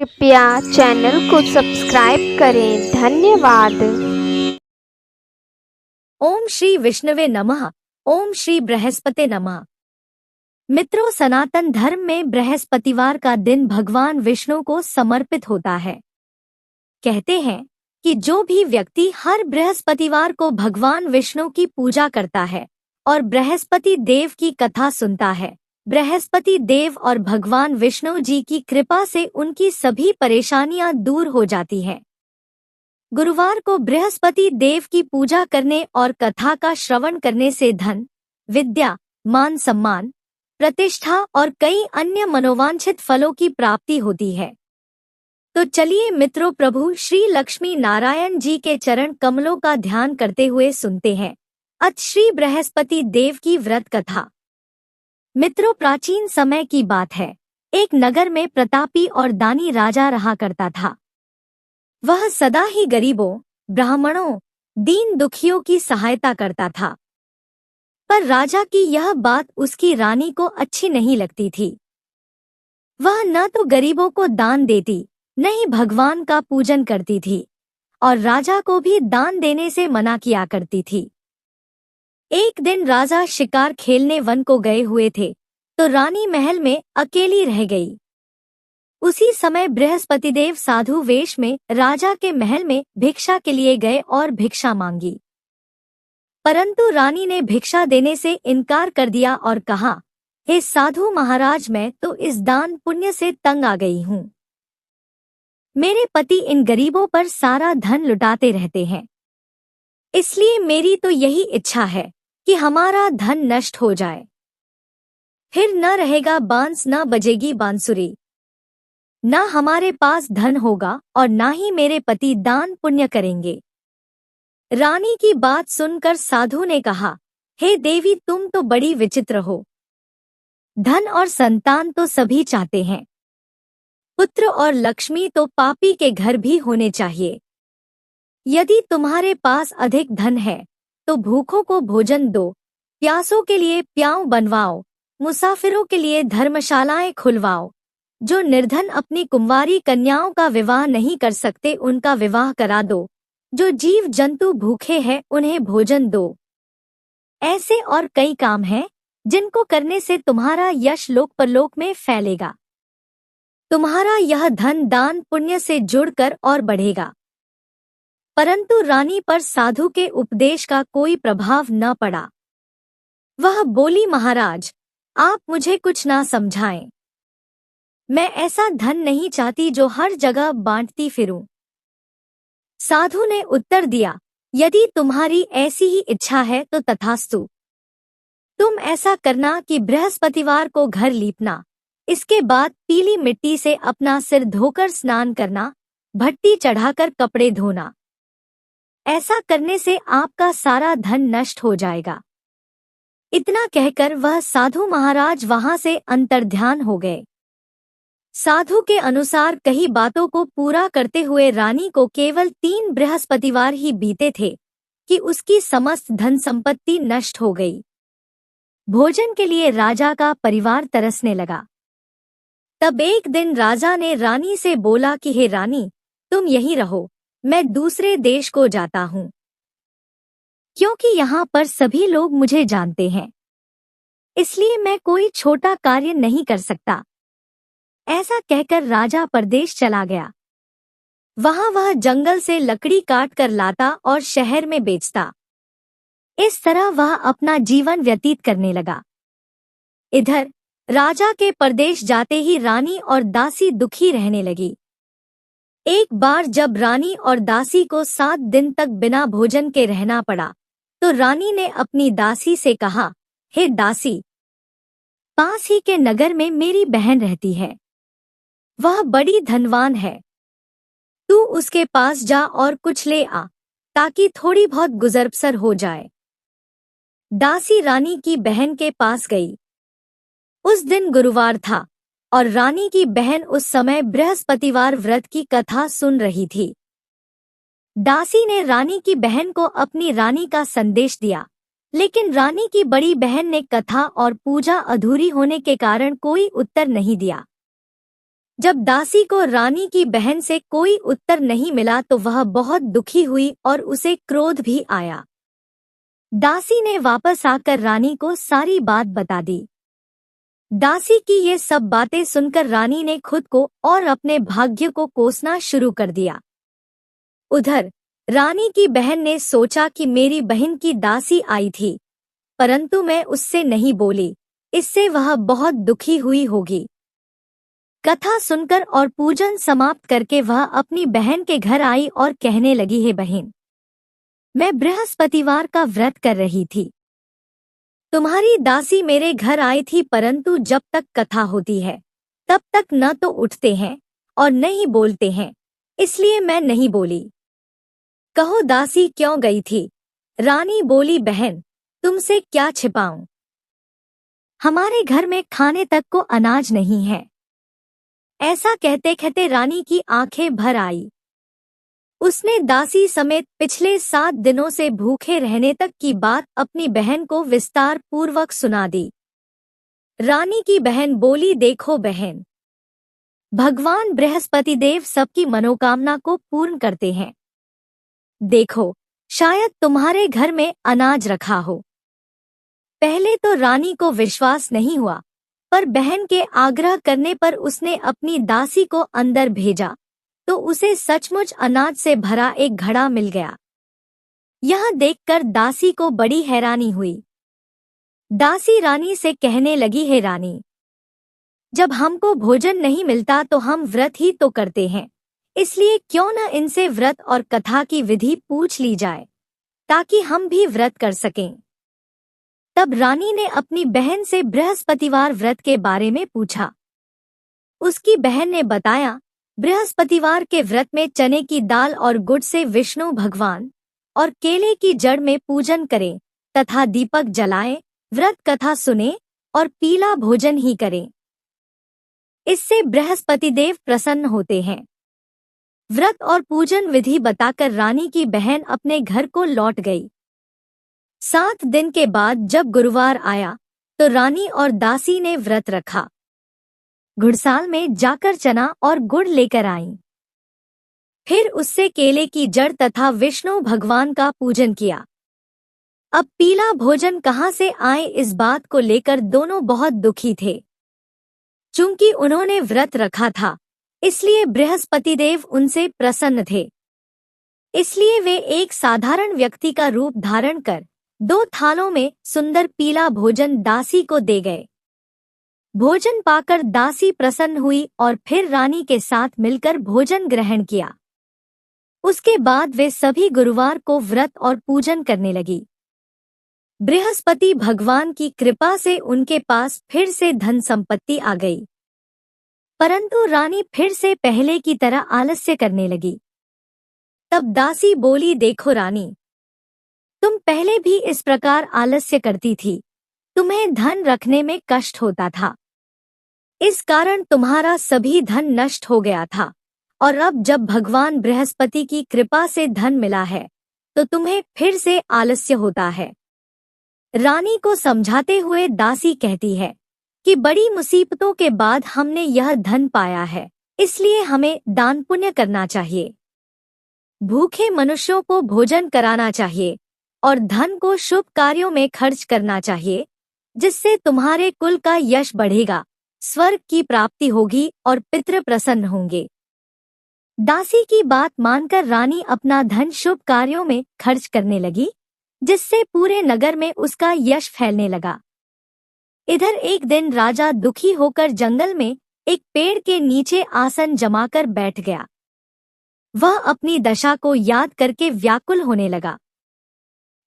कृपया चैनल को सब्सक्राइब करें। धन्यवाद। ओम श्री विष्णुवे नमः। ओम श्री बृहस्पति नमः। मित्रों, सनातन धर्म में बृहस्पतिवार का दिन भगवान विष्णु को समर्पित होता है। कहते हैं कि जो भी व्यक्ति हर बृहस्पतिवार को भगवान विष्णु की पूजा करता है और बृहस्पति देव की कथा सुनता है, बृहस्पति देव और भगवान विष्णु जी की कृपा से उनकी सभी परेशानियां दूर हो जाती हैं। गुरुवार को बृहस्पति देव की पूजा करने और कथा का श्रवण करने से धन, विद्या, मान सम्मान, प्रतिष्ठा और कई अन्य मनोवांछित फलों की प्राप्ति होती है। तो चलिए मित्रों, प्रभु श्री लक्ष्मी नारायण जी के चरण कमलों का ध्यान करते हुए सुनते हैं अथ श्री बृहस्पति देव की व्रत कथा। मित्रों, प्राचीन समय की बात है। एक नगर में प्रतापी और दानी राजा रहा करता था। वह सदा ही गरीबों, ब्राह्मणों, दीन दुखियों की सहायता करता था। पर राजा की यह बात उसकी रानी को अच्छी नहीं लगती थी। वह न तो गरीबों को दान देती, न ही भगवान का पूजन करती थी और राजा को भी दान देने से मना किया करती थी। एक दिन राजा शिकार खेलने वन को गए हुए थे, तो रानी महल में अकेली रह गई। उसी समय बृहस्पतिदेव साधु वेश में राजा के महल में भिक्षा के लिए गए और भिक्षा मांगी। परंतु रानी ने भिक्षा देने से इनकार कर दिया और कहा, हे साधु महाराज, मैं तो इस दान पुण्य से तंग आ गई हूँ। मेरे पति इन गरीबों पर सारा धन लुटाते रहते हैं, इसलिए मेरी तो यही इच्छा है कि हमारा धन नष्ट हो जाए। फिर न रहेगा बांस, न बजेगी बांसुरी, न हमारे पास धन होगा और न ही मेरे पति दान पुण्य करेंगे। रानी की बात सुनकर साधु ने कहा, हे देवी, तुम तो बड़ी विचित्र हो। धन और संतान तो सभी चाहते हैं, पुत्र और लक्ष्मी तो पापी के घर भी होने चाहिए। यदि तुम्हारे पास अधिक धन है तो भूखों को भोजन दो, प्यासों के लिए प्याऊ बनवाओ, मुसाफिरों के लिए धर्मशालाएं खुलवाओ। जो निर्धन अपनी कुंवारी कन्याओं का विवाह नहीं कर सकते, उनका विवाह करा दो। जो जीव जंतु भूखे हैं, उन्हें भोजन दो। ऐसे और कई काम हैं जिनको करने से तुम्हारा यश लोक परलोक में फैलेगा। तुम्हारा यह धन दान पुण्य से जुड़कर और बढ़ेगा। परंतु रानी पर साधु के उपदेश का कोई प्रभाव न पड़ा। वह बोली, महाराज, आप मुझे कुछ ना समझाएं। मैं ऐसा धन नहीं चाहती जो हर जगह बांटती फिरूं। साधु ने उत्तर दिया, यदि तुम्हारी ऐसी ही इच्छा है तो तथास्तु। तुम ऐसा करना कि बृहस्पतिवार को घर लीपना, इसके बाद पीली मिट्टी से अपना सिर धोकर स्नान करना, भट्टी चढ़ाकर कपड़े धोना। ऐसा करने से आपका सारा धन नष्ट हो जाएगा। इतना कहकर वह साधु महाराज वहां से अंतर्ध्यान हो गए। साधु के अनुसार कही बातों को पूरा करते हुए रानी को केवल 3 बृहस्पतिवार ही बीते थे कि उसकी समस्त धन संपत्ति नष्ट हो गई। भोजन के लिए राजा का परिवार तरसने लगा। तब एक दिन राजा ने रानी से बोला कि हे रानी, तुम यहीं रहो, मैं दूसरे देश को जाता हूँ, क्योंकि यहाँ पर सभी लोग मुझे जानते हैं, इसलिए मैं कोई छोटा कार्य नहीं कर सकता। ऐसा कहकर राजा परदेश चला गया। वहां वह जंगल से लकड़ी काट कर लाता और शहर में बेचता। इस तरह वह अपना जीवन व्यतीत करने लगा। इधर राजा के परदेश जाते ही रानी और दासी दुखी रहने लगी। एक बार जब रानी और दासी को 7 दिन तक बिना भोजन के रहना पड़ा, तो रानी ने अपनी दासी से कहा, हे दासी, पास ही के नगर में मेरी बहन रहती है। वह बड़ी धनवान है। तू उसके पास जा और कुछ ले आ, ताकि थोड़ी बहुत गुजर-बसर हो जाए। दासी रानी की बहन के पास गई। उस दिन गुरुवार था और रानी की बहन उस समय बृहस्पतिवार व्रत की कथा सुन रही थी। दासी ने रानी की बहन को अपनी रानी का संदेश दिया, लेकिन रानी की बड़ी बहन ने कथा और पूजा अधूरी होने के कारण कोई उत्तर नहीं दिया। जब दासी को रानी की बहन से कोई उत्तर नहीं मिला तो वह बहुत दुखी हुई और उसे क्रोध भी आया। दासी ने वापस आकर रानी को सारी बात बता दी। दासी की ये सब बातें सुनकर रानी ने खुद को और अपने भाग्य को कोसना शुरू कर दिया। उधर रानी की बहन ने सोचा कि मेरी बहन की दासी आई थी, परंतु मैं उससे नहीं बोली, इससे वह बहुत दुखी हुई होगी। कथा सुनकर और पूजन समाप्त करके वह अपनी बहन के घर आई और कहने लगी, हे बहन, मैं बृहस्पतिवार का व्रत कर रही थी। तुम्हारी दासी मेरे घर आई थी, परंतु जब तक कथा होती है तब तक न तो उठते हैं और न ही बोलते हैं, इसलिए मैं नहीं बोली। कहो दासी क्यों गई थी? रानी बोली, बहन तुमसे क्या छिपाऊं, हमारे घर में खाने तक को अनाज नहीं है। ऐसा कहते कहते रानी की आंखें भर आई। उसने दासी समेत पिछले 7 दिनों से भूखे रहने तक की बात अपनी बहन को विस्तार पूर्वक सुना दी। रानी की बहन बोली, देखो बहन, भगवान बृहस्पति देव सबकी मनोकामना को पूर्ण करते हैं। देखो, शायद तुम्हारे घर में अनाज रखा हो। पहले तो रानी को विश्वास नहीं हुआ, पर बहन के आग्रह करने पर उसने अपनी दासी को अंदर भेजा तो उसे सचमुच अनाज से भरा एक घड़ा मिल गया। यह देखकर दासी को बड़ी हैरानी हुई। दासी रानी से कहने लगी, हे रानी, जब हमको भोजन नहीं मिलता तो हम व्रत ही तो करते हैं, इसलिए क्यों न इनसे व्रत और कथा की विधि पूछ ली जाए ताकि हम भी व्रत कर सकें। तब रानी ने अपनी बहन से बृहस्पतिवार व्रत के बारे में पूछा। उसकी बहन ने बताया, बृहस्पतिवार के व्रत में चने की दाल और गुड़ से विष्णु भगवान और केले की जड़ में पूजन करें तथा दीपक जलाएं, व्रत कथा सुने और पीला भोजन ही करें। इससे बृहस्पति देव प्रसन्न होते हैं। व्रत और पूजन विधि बताकर रानी की बहन अपने घर को लौट गई। 7 दिन के बाद जब गुरुवार आया तो रानी और दासी ने व्रत रखा। घुड़साल में जाकर चना और गुड़ लेकर आईं। फिर उससे केले की जड़ तथा विष्णु भगवान का पूजन किया। अब पीला भोजन कहाँ से आए, इस बात को लेकर दोनों बहुत दुखी थे। चूंकि उन्होंने व्रत रखा था, इसलिए बृहस्पति देव उनसे प्रसन्न थे। इसलिए वे एक साधारण व्यक्ति का रूप धारण कर 2 थालों में सुंदर पीला भोजन दासी को दे गए। भोजन पाकर दासी प्रसन्न हुई और फिर रानी के साथ मिलकर भोजन ग्रहण किया। उसके बाद वे सभी गुरुवार को व्रत और पूजन करने लगी। बृहस्पति भगवान की कृपा से उनके पास फिर से धन संपत्ति आ गई, परंतु रानी फिर से पहले की तरह आलस्य करने लगी। तब दासी बोली, देखो रानी, तुम पहले भी इस प्रकार आलस्य करती थी, तुम्हें धन रखने में कष्ट होता था, इस कारण तुम्हारा सभी धन नष्ट हो गया था, और अब जब भगवान बृहस्पति की कृपा से धन मिला है तो तुम्हें फिर से आलस्य होता है। रानी को समझाते हुए दासी कहती है कि बड़ी मुसीबतों के बाद हमने यह धन पाया है, इसलिए हमें दान पुण्य करना चाहिए, भूखे मनुष्यों को भोजन कराना चाहिए और धन को शुभ कार्यों में खर्च करना चाहिए, जिससे तुम्हारे कुल का यश बढ़ेगा, स्वर्ग की प्राप्ति होगी और पितृ प्रसन्न होंगे। दासी की बात मानकर रानी अपना धन शुभ कार्यों में खर्च करने लगी, जिससे पूरे नगर में उसका यश फैलने लगा। इधर एक दिन राजा दुखी होकर जंगल में एक पेड़ के नीचे आसन जमाकर बैठ गया। वह अपनी दशा को याद करके व्याकुल होने लगा।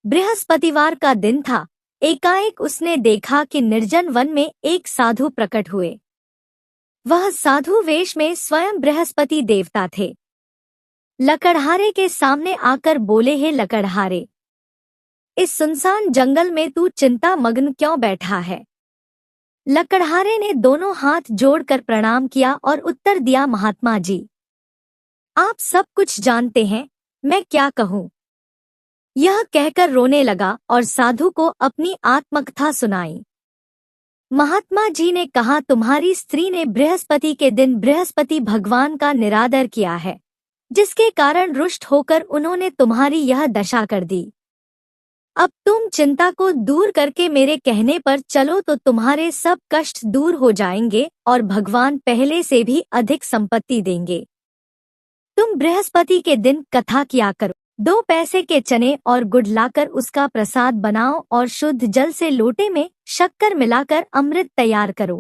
बृहस्पतिवार का दिन था। एकाएक उसने देखा कि निर्जन वन में एक साधु प्रकट हुए। वह साधु वेश में स्वयं बृहस्पति देवता थे। लकड़हारे के सामने आकर बोले, हे लकड़हारे, इस सुनसान जंगल में तू चिंता मग्न क्यों बैठा है? लकड़हारे ने दोनों हाथ जोड़कर प्रणाम किया और उत्तर दिया, महात्मा जी, आप सब कुछ जानते हैं, मैं क्या कहूँ। यह कहकर रोने लगा और साधु को अपनी आत्मकथा सुनाई। महात्मा जी ने कहा, तुम्हारी स्त्री ने बृहस्पति के दिन बृहस्पति भगवान का निरादर किया है, जिसके कारण रुष्ट होकर उन्होंने तुम्हारी यह दशा कर दी। अब तुम चिंता को दूर करके मेरे कहने पर चलो तो तुम्हारे सब कष्ट दूर हो जाएंगे और भगवान पहले से भी अधिक संपत्ति देंगे। तुम बृहस्पति के दिन कथा किया करो। 2 पैसे के चने और गुड़ लाकर उसका प्रसाद बनाओ और शुद्ध जल से लोटे में शक्कर मिलाकर अमृत तैयार करो।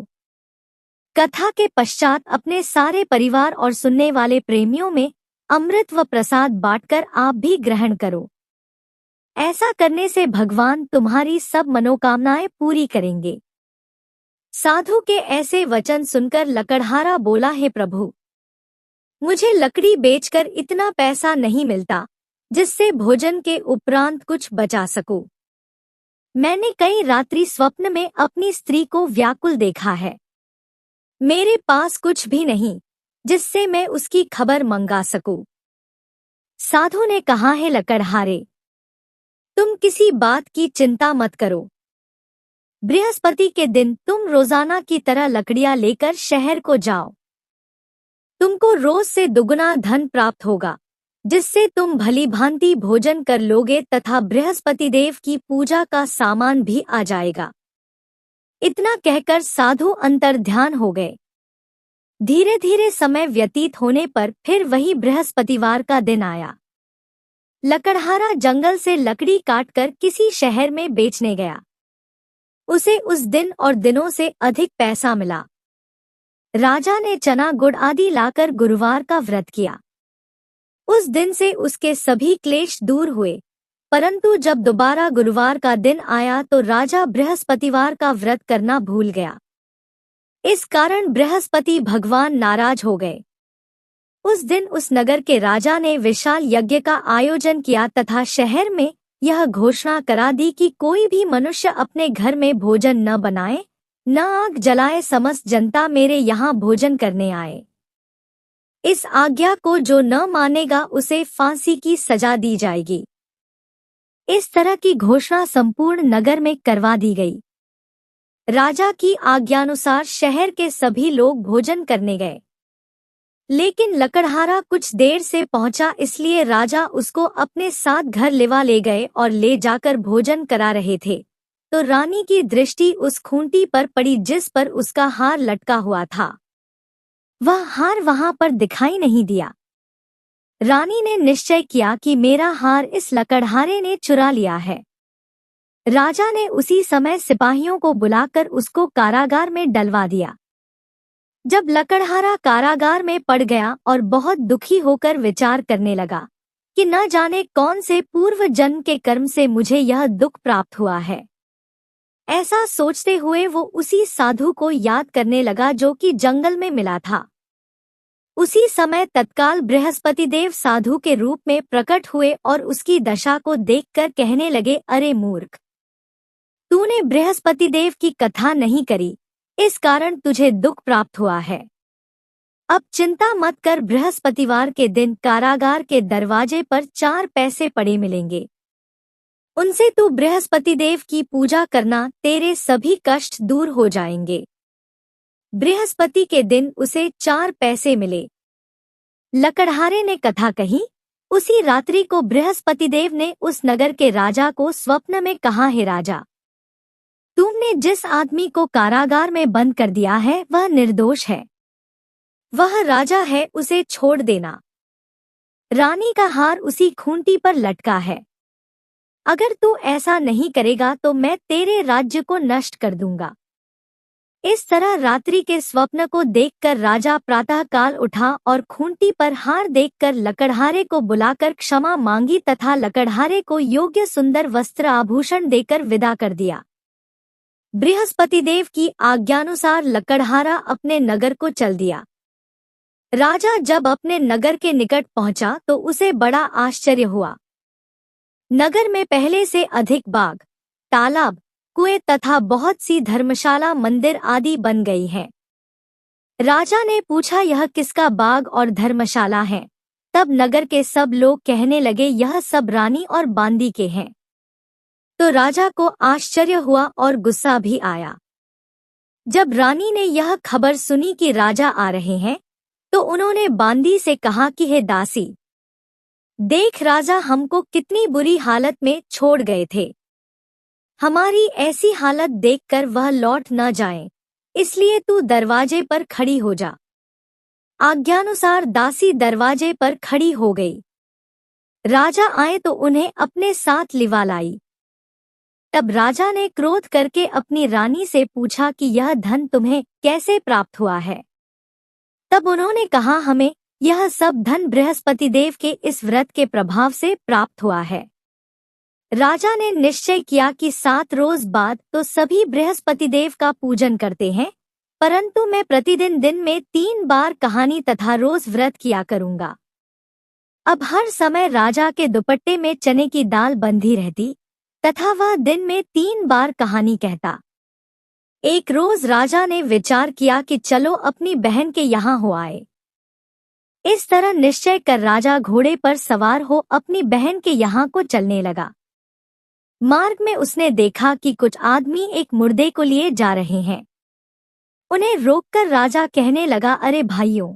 कथा के पश्चात अपने सारे परिवार और सुनने वाले प्रेमियों में अमृत व प्रसाद बांटकर आप भी ग्रहण करो। ऐसा करने से भगवान तुम्हारी सब मनोकामनाएं पूरी करेंगे। साधु के ऐसे वचन सुनकर लकड़हारा बोला, हे प्रभु, मुझे लकड़ी बेचकर इतना पैसा नहीं मिलता जिससे भोजन के उपरांत कुछ बचा सकूं। मैंने कई रात्रि स्वप्न में अपनी स्त्री को व्याकुल देखा है। मेरे पास कुछ भी नहीं जिससे मैं उसकी खबर मंगा सकूं। साधु ने कहा, है लकड़हारे, तुम किसी बात की चिंता मत करो। बृहस्पति के दिन तुम रोजाना की तरह लकड़ियां लेकर शहर को जाओ। तुमको रोज से दुगुना धन प्राप्त होगा, जिससे तुम भली भांति भोजन कर लोगे तथा बृहस्पति देव की पूजा का सामान भी आ जाएगा। इतना कहकर साधु अंतर्ध्यान हो गए। धीरे धीरे समय व्यतीत होने पर फिर वही बृहस्पतिवार का दिन आया। लकड़हारा जंगल से लकड़ी काटकर किसी शहर में बेचने गया। उसे उस दिन और दिनों से अधिक पैसा मिला। राजा ने चना गुड़ आदि लाकर गुरुवार का व्रत किया। उस दिन से उसके सभी क्लेश दूर हुए, परंतु जब दोबारा गुरुवार का दिन आया तो राजा बृहस्पतिवार का व्रत करना भूल गया। इस कारण बृहस्पति भगवान नाराज हो गए। उस दिन उस नगर के राजा ने विशाल यज्ञ का आयोजन किया तथा शहर में यह घोषणा करा दी कि कोई भी मनुष्य अपने घर में भोजन न बनाए, न आग जलाए, समस्त जनता मेरे यहाँ भोजन करने आए। इस आज्ञा को जो न मानेगा उसे फांसी की सजा दी जाएगी। इस तरह की घोषणा संपूर्ण नगर में करवा दी गई। राजा की आज्ञानुसार शहर के सभी लोग भोजन करने गए, लेकिन लकड़हारा कुछ देर से पहुंचा, इसलिए राजा उसको अपने साथ घर ले गए और ले जाकर भोजन करा रहे थे तो रानी की दृष्टि उस खूंटी पर पड़ी जिस पर उसका हार लटका हुआ था। वह हार वहां पर दिखाई नहीं दिया। रानी ने निश्चय किया कि मेरा हार इस लकड़हारे ने चुरा लिया है। राजा ने उसी समय सिपाहियों को बुलाकर उसको कारागार में डलवा दिया। जब लकड़हारा कारागार में पड़ गया और बहुत दुखी होकर विचार करने लगा कि न जाने कौन से पूर्व जन्म के कर्म से मुझे यह दुख प्राप्त हुआ है। ऐसा सोचते हुए वो उसी साधु को याद करने लगा जो कि जंगल में मिला था। उसी समय तत्काल बृहस्पति देव साधु के रूप में प्रकट हुए और उसकी दशा को देखकर कहने लगे, अरे मूर्ख, तूने बृहस्पति देव की कथा नहीं करी, इस कारण तुझे दुख प्राप्त हुआ है। अब चिंता मत कर, बृहस्पतिवार के दिन कारागार के दरवाजे पर 4 पैसे पड़े मिलेंगे। उनसे तू बृहस्पति देव की पूजा करना, तेरे सभी कष्ट दूर हो जाएंगे। बृहस्पति के दिन उसे 4 पैसे मिले। लकड़हारे ने कथा कही। उसी रात्रि को बृहस्पति देव ने उस नगर के राजा को स्वप्न में कहा, हे राजा, तुमने जिस आदमी को कारागार में बंद कर दिया है वह निर्दोष है। वह राजा है, उसे छोड़ देना। रानी का हार उसी खूंटी पर लटका है। अगर तू ऐसा नहीं करेगा तो मैं तेरे राज्य को नष्ट कर दूंगा। इस तरह रात्रि के स्वप्न को देखकर राजा प्रातःकाल उठा और खूंटी पर हार देखकर लकड़हारे को बुलाकर क्षमा मांगी तथा लकड़हारे को योग्य सुंदर वस्त्र आभूषण देकर विदा कर दिया। बृहस्पति देव की आज्ञानुसार लकड़हारा अपने नगर को चल दिया। राजा जब अपने नगर के निकट पहुंचा तो उसे बड़ा आश्चर्य हुआ। नगर में पहले से अधिक बाग, तालाब, कुएं तथा बहुत सी धर्मशाला, मंदिर आदि बन गई हैं। राजा ने पूछा, यह किसका बाग और धर्मशाला है? तब नगर के सब लोग कहने लगे, यह सब रानी और बांदी के हैं। तो राजा को आश्चर्य हुआ और गुस्सा भी आया। जब रानी ने यह खबर सुनी कि राजा आ रहे हैं, तो उन्होंने बांदी से कहा कि हे दासी, देख राजा हमको कितनी बुरी हालत में छोड़ गए थे। हमारी ऐसी हालत देखकर वह लौट न जाएं, इसलिए तू दरवाजे पर खड़ी हो जा। आज्ञानुसार दासी दरवाजे पर खड़ी हो गई। राजा आए तो उन्हें अपने साथ लिवा लाई। तब राजा ने क्रोध करके अपनी रानी से पूछा कि यह धन तुम्हें कैसे प्राप्त हुआ है। तब उन्होंने कहा, हमें यह सब धन बृहस्पति देव के इस व्रत के प्रभाव से प्राप्त हुआ है। राजा ने निश्चय किया कि 7 रोज बाद तो सभी बृहस्पति देव का पूजन करते हैं, परंतु मैं प्रतिदिन दिन में 3 बार कहानी तथा रोज व्रत किया करूंगा। अब हर समय राजा के दुपट्टे में चने की दाल बंधी रहती तथा वह दिन में 3 बार कहानी कहता। एक रोज राजा ने विचार किया कि चलो अपनी बहन के यहाँ हो आए। इस तरह निश्चय कर राजा घोड़े पर सवार हो अपनी बहन के यहाँ को चलने लगा। मार्ग में उसने देखा कि कुछ आदमी एक मुर्दे को लिए जा रहे हैं। उन्हें रोककर राजा कहने लगा, अरे भाइयों,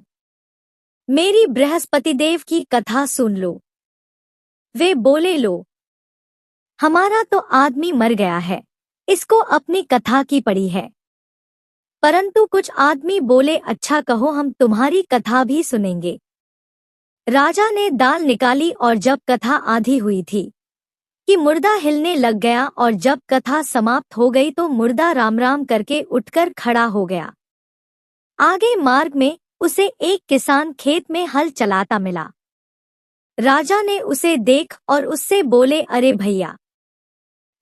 मेरी बृहस्पति देव की कथा सुन लो। वे बोले, लो, हमारा तो आदमी मर गया है, इसको अपनी कथा की पड़ी है। परंतु कुछ आदमी बोले, अच्छा कहो, हम तुम्हारी कथा भी सुनेंगे। राजा ने दाल निकाली और जब कथा आधी हुई थी कि मुर्दा हिलने लग गया और जब कथा समाप्त हो गई तो मुर्दा राम राम करके उठकर खड़ा हो गया। आगे मार्ग में उसे एक किसान खेत में हल चलाता मिला। राजा ने उसे देख और उससे बोले, अरे भैया,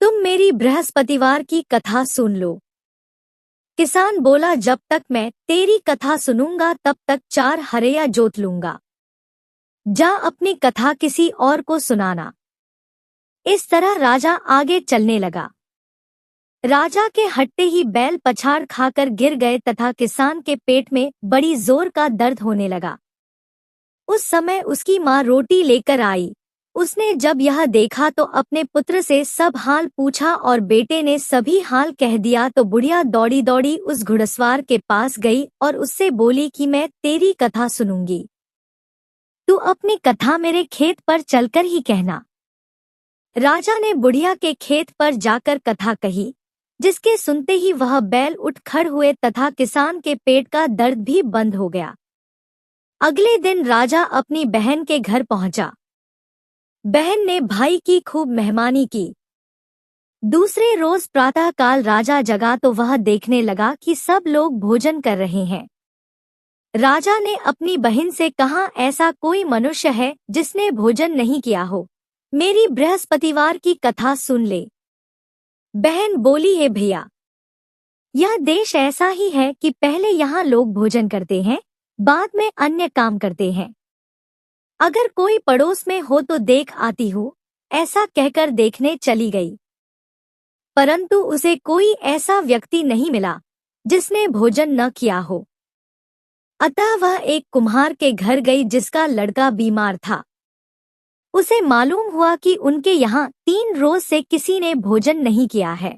तुम मेरी बृहस्पतिवार की कथा सुन लो। किसान बोला, जब तक मैं तेरी कथा सुनूंगा तब तक 4 हरया जोत लूंगा। जा अपनी कथा किसी और को सुनाना। इस तरह राजा आगे चलने लगा। राजा के हटते ही बैल पछाड़ खाकर गिर गए तथा किसान के पेट में बड़ी जोर का दर्द होने लगा। उस समय उसकी माँ रोटी लेकर आई। उसने जब यह देखा तो अपने पुत्र से सब हाल पूछा और बेटे ने सभी हाल कह दिया तो बुढ़िया दौड़ी दौड़ी उस घुड़सवार के पास गई और उससे बोली कि मैं तेरी कथा सुनूंगी, तू अपनी कथा मेरे खेत पर चलकर ही कहना। राजा ने बुढ़िया के खेत पर जाकर कथा कही, जिसके सुनते ही वह बैल उठ खड़ हुए तथा किसान के पेट का दर्द भी बंद हो गया। अगले दिन राजा अपनी बहन के घर पहुंचा। बहन ने भाई की खूब मेहमानी की। दूसरे रोज प्रातः काल राजा जगा तो वह देखने लगा कि सब लोग भोजन कर रहे हैं। राजा ने अपनी बहन से कहा, ऐसा कोई मनुष्य है जिसने भोजन नहीं किया हो, मेरी बृहस्पतिवार की कथा सुन ले। बहन बोली, है भैया, यह देश ऐसा ही है कि पहले यहाँ लोग भोजन करते हैं, बाद में अन्य काम करते हैं। अगर कोई पड़ोस में हो तो देख आती हूँ। ऐसा कहकर देखने चली गई, परंतु उसे कोई ऐसा व्यक्ति नहीं मिला जिसने भोजन न किया हो। अतः वह एक कुम्हार के घर गई जिसका लड़का बीमार था। उसे मालूम हुआ कि उनके यहाँ 3 रोज से किसी ने भोजन नहीं किया है।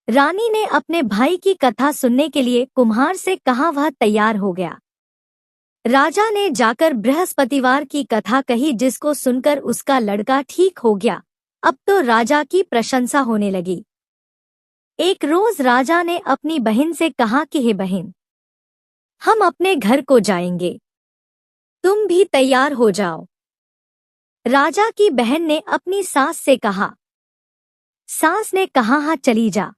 रानी ने अपने भाई की कथा सुनने के लिए कुम्हार से कहा, वह तैयार हो गया। राजा ने जाकर बृहस्पतिवार की कथा कही, जिसको सुनकर उसका लड़का ठीक हो गया। अब तो राजा की प्रशंसा होने लगी। एक रोज राजा ने अपनी बहन से कहा कि हे बहन, हम अपने घर को जाएंगे, तुम भी तैयार हो जाओ। राजा की बहन ने अपनी सास से कहा। सास ने कहा, हाँ चली जा,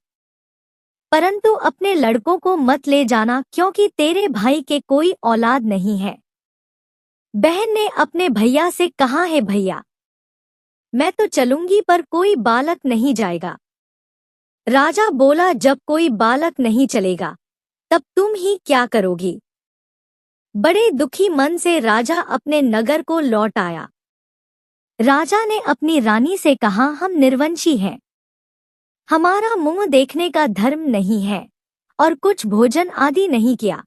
परंतु अपने लड़कों को मत ले जाना क्योंकि तेरे भाई के कोई औलाद नहीं है। बहन ने अपने भैया से कहा, है भैया, मैं तो चलूंगी पर कोई बालक नहीं जाएगा। राजा बोला, जब कोई बालक नहीं चलेगा तब तुम ही क्या करोगी। बड़े दुखी मन से राजा अपने नगर को लौट आया। राजा ने अपनी रानी से कहा, हम निर्वंशी हैं, हमारा मुंह देखने का धर्म नहीं है और कुछ भोजन आदि नहीं किया।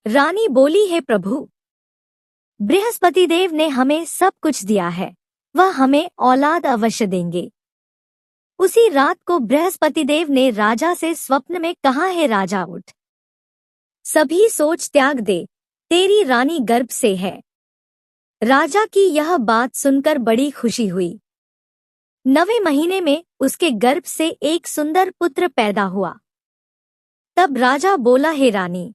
रानी बोली, है प्रभु, बृहस्पति देव ने हमें सब कुछ दिया है, वह हमें औलाद अवश्य देंगे। उसी रात को बृहस्पति देव ने राजा से स्वप्न में कहा, है राजा उठ, सभी सोच त्याग दे, तेरी रानी गर्भ से है। राजा की यह बात सुनकर बड़ी खुशी हुई। 9वें महीने में उसके गर्भ से एक सुंदर पुत्र पैदा हुआ। तब राजा बोला, हे रानी,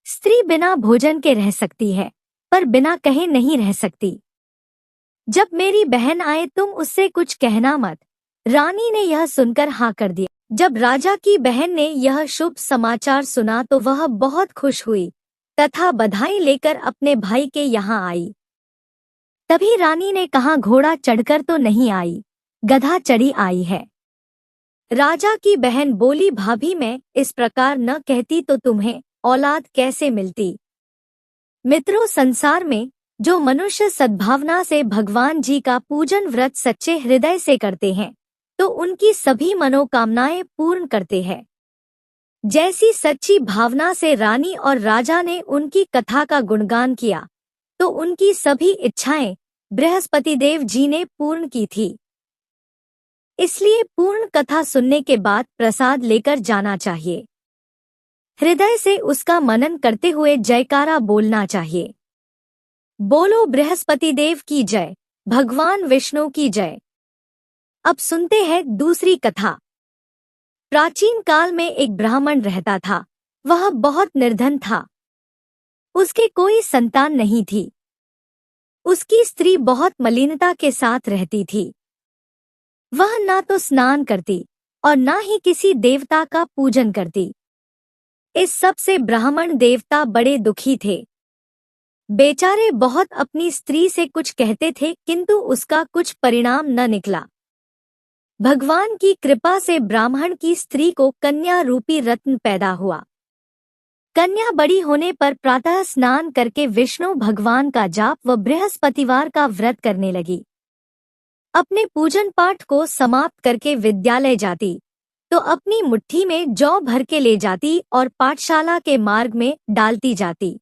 स्त्री बिना भोजन के रह सकती है, पर बिना कहे नहीं रह सकती। जब मेरी बहन आए तुम उससे कुछ कहना मत। रानी ने यह सुनकर हाँ कर दिया। जब राजा की बहन ने यह शुभ समाचार सुना तो वह बहुत खुश हुई तथा बधाई लेकर अपने भाई के यहाँ आई। तभी रानी ने कहा, घोड़ा चढ़कर तो नहीं आई, गधा चढ़ी आई है। राजा की बहन बोली, भाभी मैं इस प्रकार न कहती तो तुम्हें औलाद कैसे मिलती। मित्रों, संसार में जो मनुष्य सद्भावना से भगवान जी का पूजन व्रत सच्चे हृदय से करते हैं तो उनकी सभी मनोकामनाएं पूर्ण करते हैं। जैसी सच्ची भावना से रानी और राजा ने उनकी कथा का गुणगान किया तो उनकी सभी इच्छाएं बृहस्पति देव जी ने पूर्ण की थी। इसलिए पूर्ण कथा सुनने के बाद प्रसाद लेकर जाना चाहिए। हृदय से उसका मनन करते हुए जयकारा बोलना चाहिए। बोलो बृहस्पति देव की जय, भगवान विष्णु की जय। अब सुनते हैं दूसरी कथा। प्राचीन काल में एक ब्राह्मण रहता था। वह बहुत निर्धन था। उसके कोई संतान नहीं थी। उसकी स्त्री बहुत मलिनता के साथ रहती थी। वह ना तो स्नान करती और ना ही किसी देवता का पूजन करती। इस सब से ब्राह्मण देवता बड़े दुखी थे। बेचारे बहुत अपनी स्त्री से कुछ कहते थे किंतु उसका कुछ परिणाम न निकला। भगवान की कृपा से ब्राह्मण की स्त्री को कन्या रूपी रत्न पैदा हुआ। कन्या बड़ी होने पर प्रातः स्नान करके विष्णु भगवान का जाप व बृहस्पतिवार का व्रत करने लगी। अपने पूजन पाठ को समाप्त करके विद्यालय जाती तो अपनी मुट्ठी में जौ भर के ले जाती और पाठशाला के मार्ग में डालती जाती।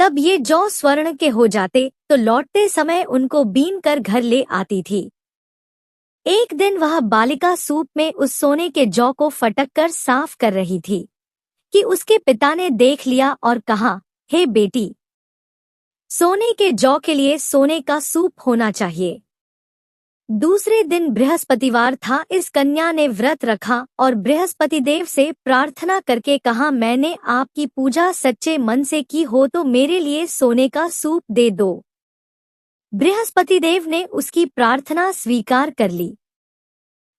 तब ये जौ स्वर्ण के हो जाते तो लौटते समय उनको बीन कर घर ले आती थी। एक दिन वह बालिका सूप में उस सोने के जौ को फटक कर साफ कर रही थी कि उसके पिता ने देख लिया और कहा, हे बेटी, सोने के जौ के लिए सोने का सूप होना चाहिए। दूसरे दिन बृहस्पतिवार था। इस कन्या ने व्रत रखा और बृहस्पति देव से प्रार्थना करके कहा, मैंने आपकी पूजा सच्चे मन से की हो तो मेरे लिए सोने का सूप दे दो। बृहस्पति देव ने उसकी प्रार्थना स्वीकार कर ली।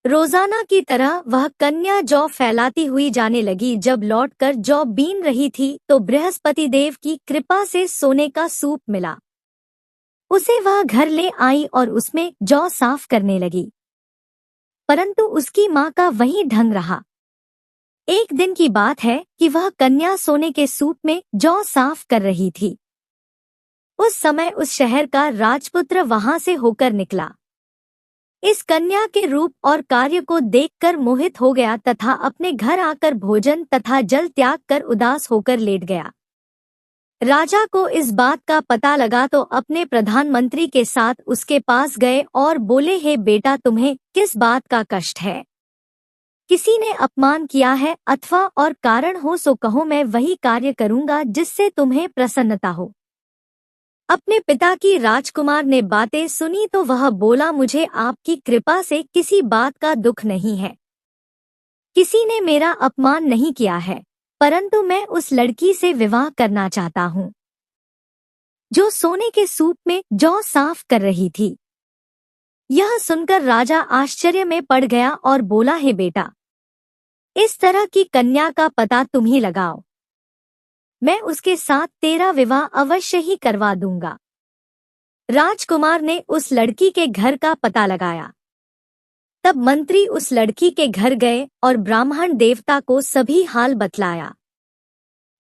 रोजाना की तरह वह कन्या जौ फैलाती हुई जाने लगी। जब लौटकर जौ बीन रही थी तो बृहस्पति देव की कृपा से सोने का सूप मिला। उसे वह घर ले आई और उसमें जौ साफ करने लगी, परंतु उसकी माँ का वही ढंग रहा। एक दिन की बात है कि वह कन्या सोने के सूप में जौ साफ कर रही थी। उस समय उस शहर का राजपुत्र वहां से होकर निकला। इस कन्या के रूप और कार्य को देखकर मोहित हो गया तथा अपने घर आकर भोजन तथा जल त्याग कर उदास होकर लेट गया। राजा को इस बात का पता लगा तो अपने प्रधानमंत्री के साथ उसके पास गए और बोले, हे बेटा, तुम्हें किस बात का कष्ट है? किसी ने अपमान किया है अथवा और कारण हो सो कहो, मैं वही कार्य करूंगा जिससे तुम्हें प्रसन्नता हो। अपने पिता की राजकुमार ने बातें सुनी तो वह बोला, मुझे आपकी कृपा से किसी बात का दुख नहीं है। किसी ने मेरा अपमान नहीं किया है, परंतु मैं उस लड़की से विवाह करना चाहता हूँ जो सोने के सूप में जौ साफ कर रही थी। यह सुनकर राजा आश्चर्य में पड़ गया और बोला, हे बेटा, इस तरह की कन्या का पता तुम ही लगाओ। मैं उसके साथ तेरा विवाह अवश्य ही करवा दूंगा। राजकुमार ने उस लड़की के घर का पता लगाया। तब मंत्री उस लड़की के घर गए और ब्राह्मण देवता को सभी हाल बतलाया।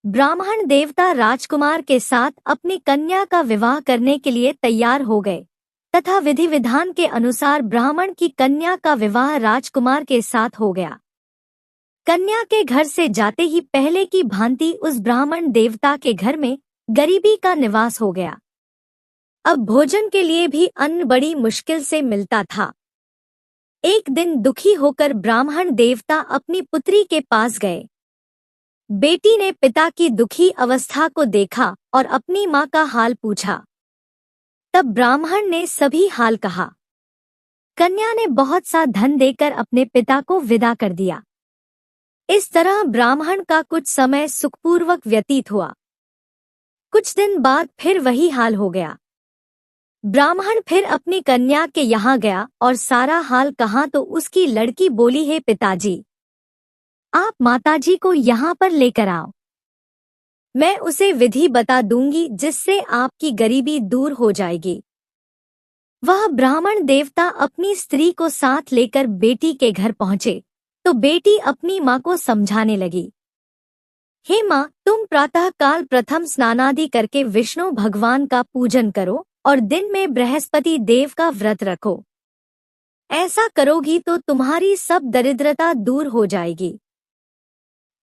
ब्राह्मण देवता राजकुमार के साथ अपनी कन्या का विवाह करने के लिए तैयार हो गए तथा विधि विधान के अनुसार ब्राह्मण की कन्या का विवाह राजकुमार के साथ हो गया। कन्या के घर से जाते ही पहले की भांति उस ब्राह्मण देवता के घर में गरीबी का निवास हो गया। अब भोजन के लिए भी अन्न बड़ी मुश्किल से मिलता था। एक दिन दुखी होकर ब्राह्मण देवता अपनी पुत्री के पास गए। बेटी ने पिता की दुखी अवस्था को देखा और अपनी माँ का हाल पूछा। तब ब्राह्मण ने सभी हाल कहा। कन्या ने बहुत सा धन देकर अपने पिता को विदा कर दिया। इस तरह ब्राह्मण का कुछ समय सुखपूर्वक व्यतीत हुआ। कुछ दिन बाद फिर वही हाल हो गया। ब्राह्मण फिर अपनी कन्या के यहाँ गया और सारा हाल कहा तो उसकी लड़की बोली, हे पिताजी, आप माताजी को यहाँ पर लेकर आओ। मैं उसे विधि बता दूंगी जिससे आपकी गरीबी दूर हो जाएगी। वह ब्राह्मण देवता अपनी स्त्री को साथ लेकर बेटी के घर पहुंचे तो बेटी अपनी माँ को समझाने लगी, हे माँ, तुम प्रातः काल प्रथम स्नानादि करके विष्णु भगवान का पूजन करो और दिन में बृहस्पति देव का व्रत रखो। ऐसा करोगी तो तुम्हारी सब दरिद्रता दूर हो जाएगी।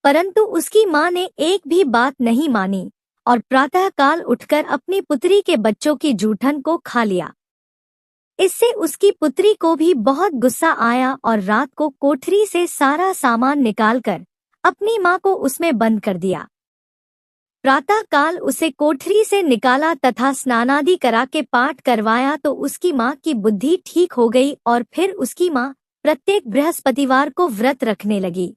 परंतु उसकी माँ ने एक भी बात नहीं मानी और प्रातः काल उठकर अपनी पुत्री के बच्चों की जूठन को खा लिया। इससे उसकी पुत्री को भी बहुत गुस्सा आया और रात को कोठरी से सारा सामान निकालकर अपनी माँ को उसमें बंद कर दिया। प्रातः काल उसे कोठरी से निकाला तथा स्नानादि करा के पाठ करवाया तो उसकी माँ की बुद्धि ठीक हो गई और फिर उसकी माँ प्रत्येक बृहस्पतिवार को व्रत रखने लगी।